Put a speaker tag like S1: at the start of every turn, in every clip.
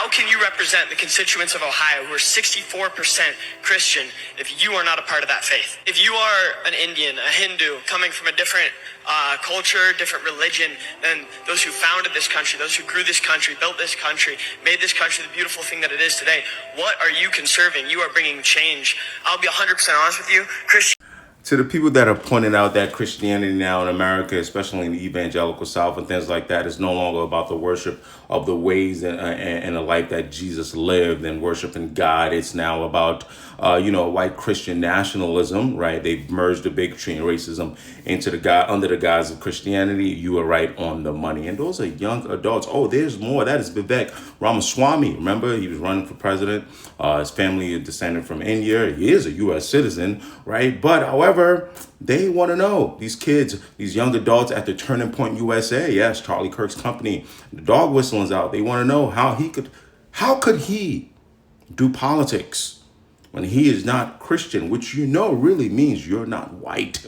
S1: How can you represent the constituents of Ohio who are 64% Christian if you are not a part of that faith? If you are an Indian, a Hindu, coming from a different culture, different religion than those who founded this country, those who grew this country, built this country, made this country the beautiful thing that it is today, what are you conserving? You are bringing change. I'll be 100% honest with you.
S2: To the people that are pointing out that Christianity now in America, especially in the evangelical South and things like that, is no longer about the worship of the ways and the life that Jesus lived and worshiping God. It's now about, white Christian nationalism, right? They've merged the bigotry and racism under the guise of Christianity. You are right on the money. And those are young adults. Oh, there's more. That is Vivek Ramaswamy. Remember, he was running for president. His family is descended from India. He is a U.S. citizen, right? But however, they want to know, these kids, these young adults at the Turning Point USA, yes, Charlie Kirk's company, the dog whistling's out. They want to know how could he do politics when he is not Christian, which really means you're not white.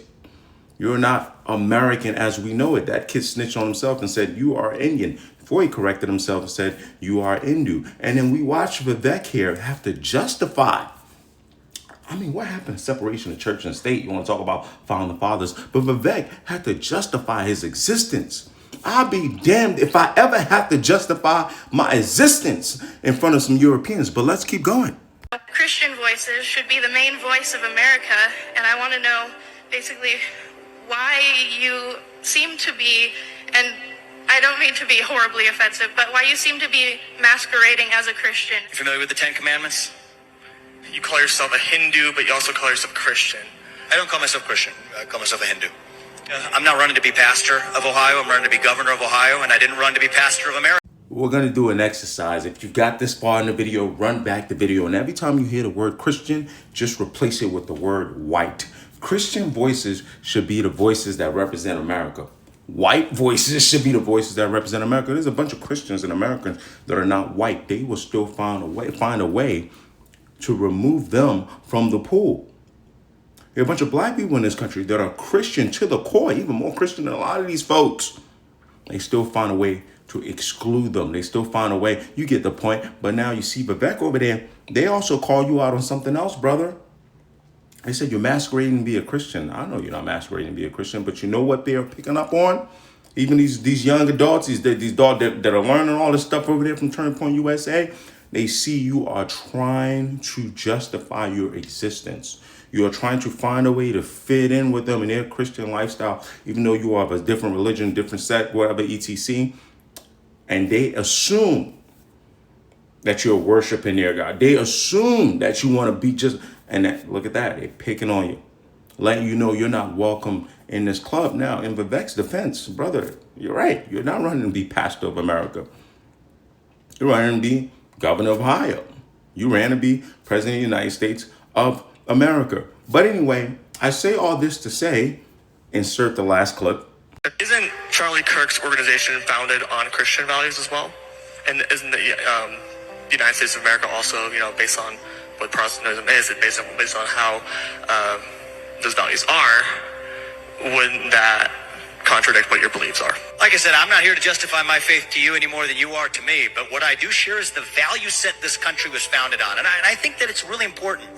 S2: You're not American as we know it. That kid snitched on himself and said, you are Indian. Before he corrected himself and said, you are Hindu. And then we watch Vivek here have to justify. I mean, what happened to separation of church and state? You want to talk about founding fathers. But Vivek had to justify his existence. I'll be damned if I ever have to justify my existence in front of some Europeans. But let's keep going.
S3: Christian voices should be the main voice of America. And I want to know basically why you seem to be, and I don't mean to be horribly offensive, but why you seem to be masquerading as a Christian.
S1: You familiar with the Ten Commandments? You call yourself a Hindu, but you also call yourself Christian.
S4: I don't call myself Christian. I call myself a Hindu. I'm not running to be pastor of Ohio. I'm running to be governor of Ohio, and I didn't run to be pastor of America.
S2: We're going to do an exercise. If you've got this far in the video, run back the video. And every time you hear the word Christian, just replace it with the word white. Christian voices should be the voices that represent America. White voices should be the voices that represent America. There's a bunch of Christians and Americans that are not white. They will still find a way to remove them from the pool. There are a bunch of black people in this country that are Christian to the core, even more Christian than a lot of these folks. They still find a way to exclude them. They still find a way. You get the point. But now you see Vivek over there. They also call you out on something else, brother. They said you're masquerading to be a Christian. I know you're not masquerading to be a Christian, but you know what they're picking up on? Even these young adults, these dogs that are learning all this stuff over there from Turning Point USA, they see you are trying to justify your existence. You are trying to find a way to fit in with them in their Christian lifestyle, even though you are of a different religion, different sect, whatever, etc. And they assume that you're worshiping their God. They assume that you want to be just, look at that, they're picking on you, letting you know you're not welcome in this club. Now, in Vivek's defense, brother, you're right. You're not running to be pastor of America. You're running to be governor of Ohio. You ran to be president of the United States of America. But anyway, I say all this to say, insert the last clip.
S1: Isn't Charlie Kirk's organization founded on Christian values as well? And isn't the United States of America also, based on what Protestantism is, based on how those values are? Wouldn't that contradict what your beliefs are?
S4: Like I said, I'm not here to justify my faith to you any more than you are to me. But what I do share is the value set this country was founded on. And I think that it's really important.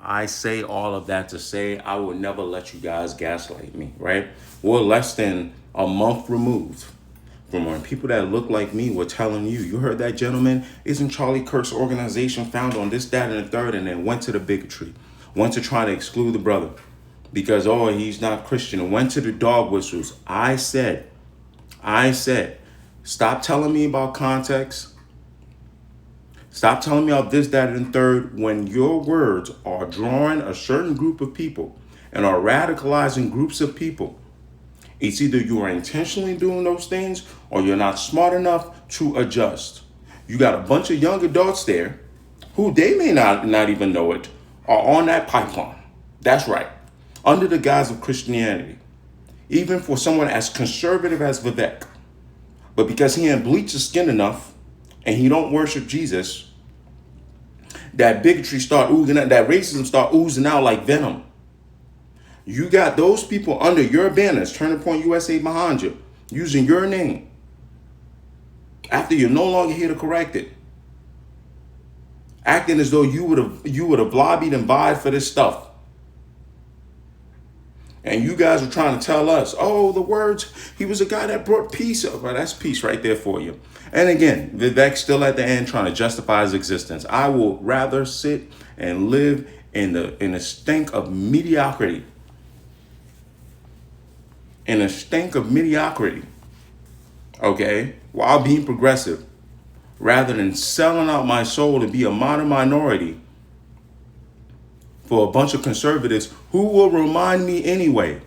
S2: I say all of that to say I would never let you guys gaslight me, right? We're less than a month removed from when people that look like me were telling you, you heard that, gentleman? Isn't Charlie Kirk's organization founded on this, that, and the third, and then went to the bigotry, went to try to exclude the brother because, he's not Christian, and went to the dog whistles. I said, stop telling me about context. Stop telling me about this, that, and the third when your words are drawing a certain group of people and are radicalizing groups of people. It's either you are intentionally doing those things or you're not smart enough to adjust. You got a bunch of young adults there who they may not even know it are on that pipeline. That's right. Under the guise of Christianity. Even for someone as conservative as Vivek. But because he ain't bleached his skin enough and he don't worship Jesus, that bigotry start oozing out, that racism start oozing out like venom. You got those people under your banners, Turning Point USA behind you, using your name. After you're no longer here to correct it. acting as though you would have lobbied and vied for this stuff. And you guys were trying to tell us, oh, the words, he was a guy that brought peace. Oh, well, that's peace right there for you. And again, Vivek still at the end trying to justify his existence. I will rather sit and live in the stink of mediocrity. In a stink of mediocrity. Okay? While being progressive. Rather than selling out my soul to be a modern minority for a bunch of conservatives who will remind me anyway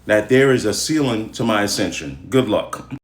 S2: that there is a ceiling to my ascension. Good luck.